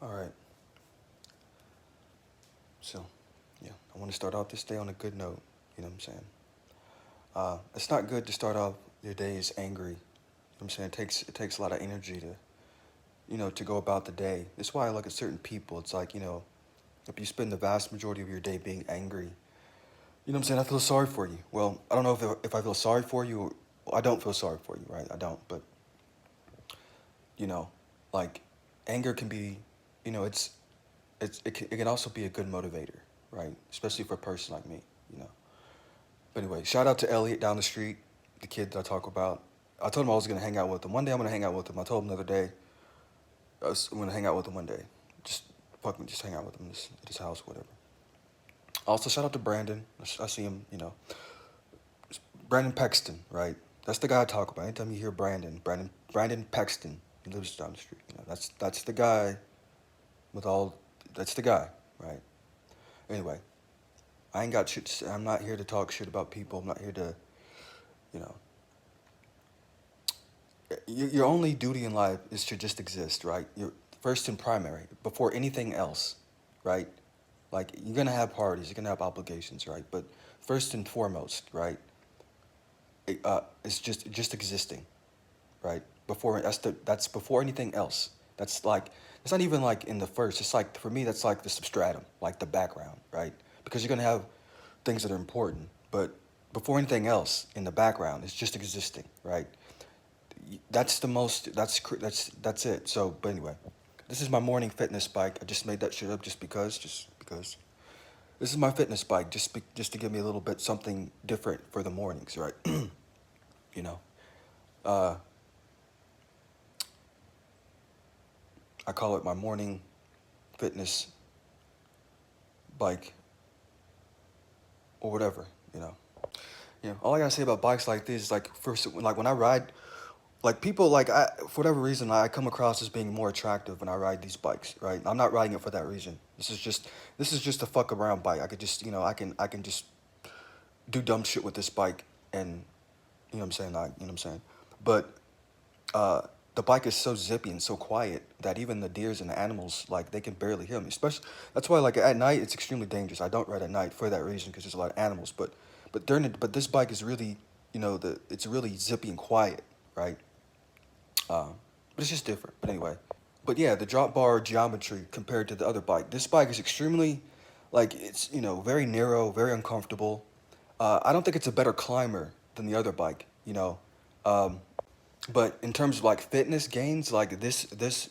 All right. So, yeah, I want to start off this day on a good note. You know what I'm saying? It's not good to start off your days angry. You know what I'm saying? It takes a lot of energy to to go about the day. That's why I look at certain people. It's like if you spend the vast majority of your day being angry, you know what I'm saying? I feel sorry for you. Well, I don't know if I feel sorry for you. Or, I don't feel sorry for you, right? I don't. But you know, like anger can be, you know, it can also be a good motivator, right? Especially for a person like me, you know. But anyway, shout out to Elliot down the street, the kid that I talk about. I told him I was gonna hang out with him. One day I'm gonna hang out with him. I told him the other day I'm gonna hang out with him one day. Just fucking just hang out with him at his house, whatever. Also, shout out to Brandon. I see him, Brandon Pexton, right? That's the guy I talk about. Anytime you hear Brandon Pexton, he lives down the street. That's the guy with all. That's the guy, right? Anyway, I ain't got shit. I'm not here to talk shit about people. I'm not here to, you know. Your only duty in life is to just exist, right? You're first and primary before anything else, right? Like you're gonna have parties, you're gonna have obligations, right? But first and foremost, right? It's just existing, right? Before that's before anything else. That's like it's not even like in the first. It's like for me that's like the substratum, like the background, right? Because you're gonna have things that are important, but before anything else in the background, it's just existing, right? That's the most. That's it. So, but anyway, this is my morning fitness bike. I just made that shit up just because. This is my fitness bike, just to give me a little bit something different for the mornings, right? you know, uh, I call it my morning fitness bike or whatever. You know, all I gotta say about bikes like this is like first, like when I ride, like people like for whatever reason I come across as being more attractive when I ride these bikes, right? I'm not riding it for that reason. This is just a fuck around bike. I could just I can just do dumb shit with this bike and you know what I'm saying, you know what I'm saying. But uh, the bike is so zippy and so quiet that even the deers and the animals like they can barely hear me. Especially that's why like at night it's extremely dangerous. I don't ride at night for that reason because there's a lot of animals. But this bike is really it's really zippy and quiet, right? But it's just different. But anyway, but yeah, the drop bar geometry compared to the other bike. This bike is extremely, like it's very narrow, very uncomfortable. I don't think it's a better climber than the other bike. Um, but in terms of like fitness gains, like this